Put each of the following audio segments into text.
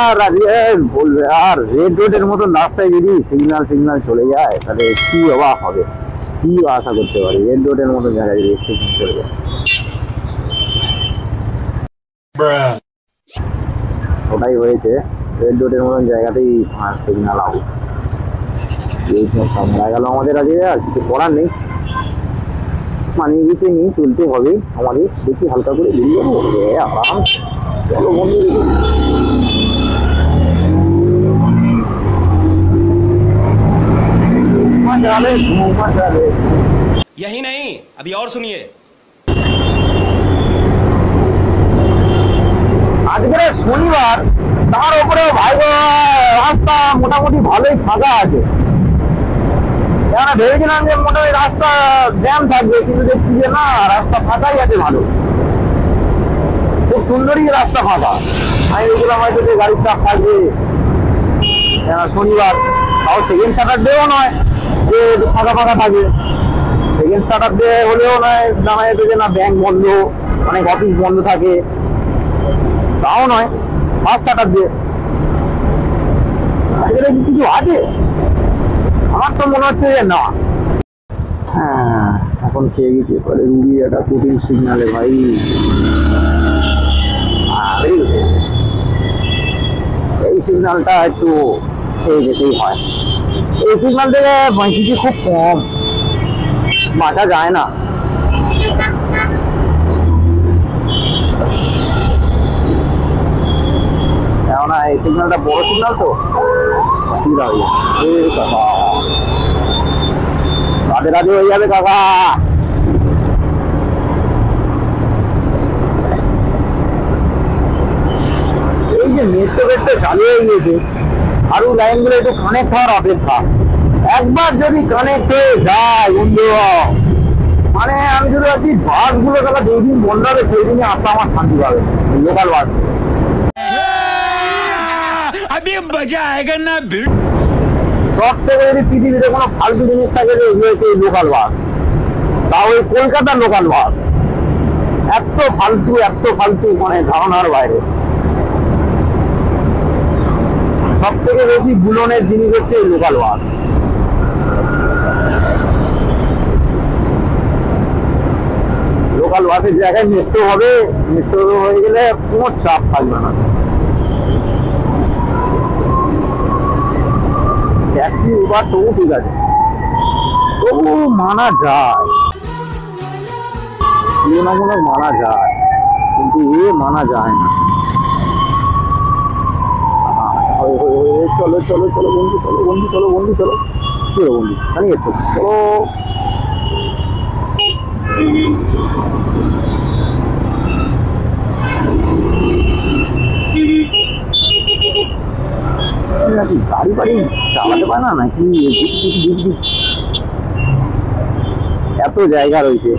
আর বলবে, আর রেড রোডের মতন রাস্তায় যদি সিগন্যাল সিগন্যাল চলে যায় তাহলে কি অবাক হবে, কি আশা করতে পারি রেড রোডের মতন জায়গায় যদি সিগন্যাল চলে যায়। ওটাই হয়েছে, রেড রোডের মতন জায়গাতেই সিগন্যাল আউট। এই কামড়া গেল আমাদের আগে, আর কিছু করার নেই, মানিয়ে গেছে নিয়ে চলতে হবে আমাদের। দেখি হালকা করে বেরিয়ে যাবো আরাম। চলো বন্ধু, यही नहीं अभी और सुनिए। আজকে শনিবার, তার উপরে ভাই রাস্তা মোটামুটি ভালোই ফাঁকা আছে। ভেবেছিলাম যে মোটামুটি রাস্তা জ্যাম থাকবে, কিন্তু দেখছি যে না, রাস্তা ফাঁকাই আছে ভালো, খুব সুন্দরই রাস্তা ফাঁকা। আমি দেখলাম হয়তো যে গাড়ির চাপ থাকবে, শনিবার, তাও সেকেন্ড স্যাটারডেও নয় যে ফাঁকা ফাঁকা থাকবে। সেকেন্ড স্যাটারডে হলেও নয় জানা যেত যে না ব্যাংক বন্ধ, অনেক অফিস বন্ধ থাকে, তাও নয় ফার্স্ট স্যাটারডে। আজকে কি কিছু আছে? আমার তো মনে হচ্ছে যে না। হ্যাঁ, এখন খেয়ে গেছি পরে রুগী একটা কুটির সিগনালে ভাই। এই সিগন্যালটা একটু খেয়ে যেতেই হয়। এই সিগন্যাল থেকে বাঁচিটি খুব কম, বাঁচা যায় না। কেননা এই সিগন্যালটা বড় সিগন্যাল তো অসুবিধা হয়ে যাবে। কাকা রাধে রাধে হয়ে যাবে কাকা। এই যে মেট্রো রেটটা চালু হয়ে গিয়েছে, আরো লাইনগুলো একটু কানেক্ট হওয়ার অপেক্ষা। একবার যদি কানেক্ট হয়ে যায় বন্ধু, মানে আমি যদি আর কি বাসগুলো তাহলে যেদিন বন্ধ হবে সেই দিনই আপনার আমার শান্তি পাবে, লোকাল বাস। সব থেকে যদি পৃথিবীতে কোনো ফালতু জিনিস থাকে যে হয়েছে এই লোকাল বাস, তাও ওই কলকাতার লোকাল বাস। এত ফালতু মানে ধারণার বাইরে। সব থেকে বেশি বুলনের জিনিস হচ্ছে এই লোকাল বাস। লোকাল বাসের জায়গায় মেট্রো হবে, মেট্রো হয়ে গেলে কোনো চাপ থাকবে না। ট্যাক্সি উবার তবু ঠিক আছে, তবু মানা যায়, তুলনামূলক মানা যায়, কিন্তু এ মানা যায় না। চলো চলো চলো বন্ধু, চলো বন্ধু, চলো বন্ধু, চলো চলো বন্ধু, জানি যাচ্ছ চলো। নাকি গাড়ি বাড়ি চালাতে পারে না নাকি? এত জায়গা রয়েছে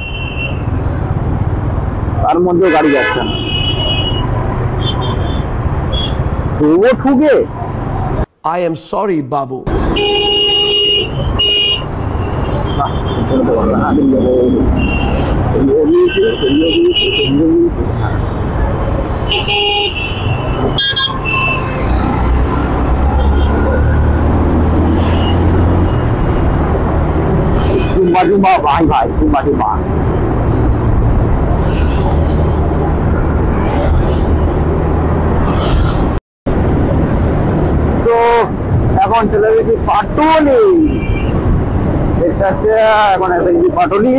তার মধ্যে গাড়ি যাচ্ছে না, তবুও ঠুকে। I am sorry, Babu. Jumba ভাই, জুম্বা। তো এখন চলে গেছি পাটুলি। এখন পাটুলি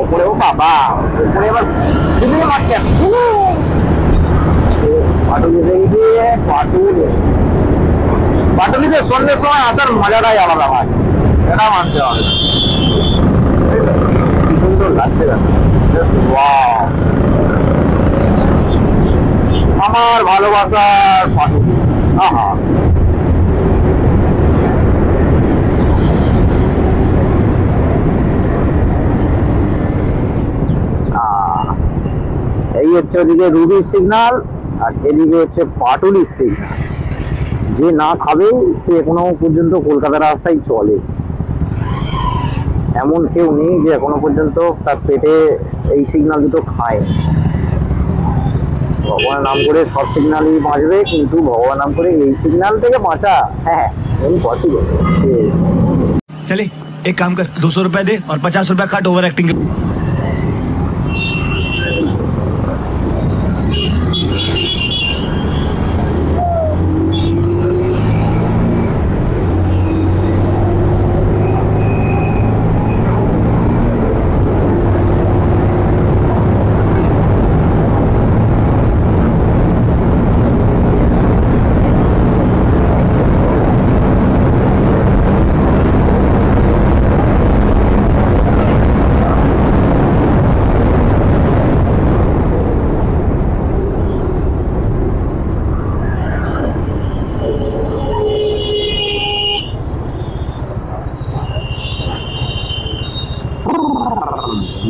উপরেও বাবা, উপরে এবার শুধু মারছে। পাটুলি দেখি, পাটুলিতে সন্ধ্যের সময় আসার মজাটাই আলাদা হয়, এটা মানতে হবে। কি সুন্দর লাগছে আমার ভালোবাসার পাটুলি। আহা, এই হচ্ছে ওদিকে রুবির সিগন্যাল, আর এদিকে হচ্ছে পাটুলির সিগন্যাল। যে না খাবে সে এখনো পর্যন্ত কলকাতার রাস্তায় চলে, এমন কেউ নেই যে এখনো পর্যন্ত তার পেটে এই সিগন্যাল দুটো খায়। ভগবানের নাম করে সব সিগন্যালই বাঁচবে, কিন্তু ভগবান নাম করে এই সিগন্যাল থেকে বাঁচা হ্যাঁ পসিবল। चले एक काम कर 200 रुपए दे और 50 रुपए काट ओवर एक्टिंग।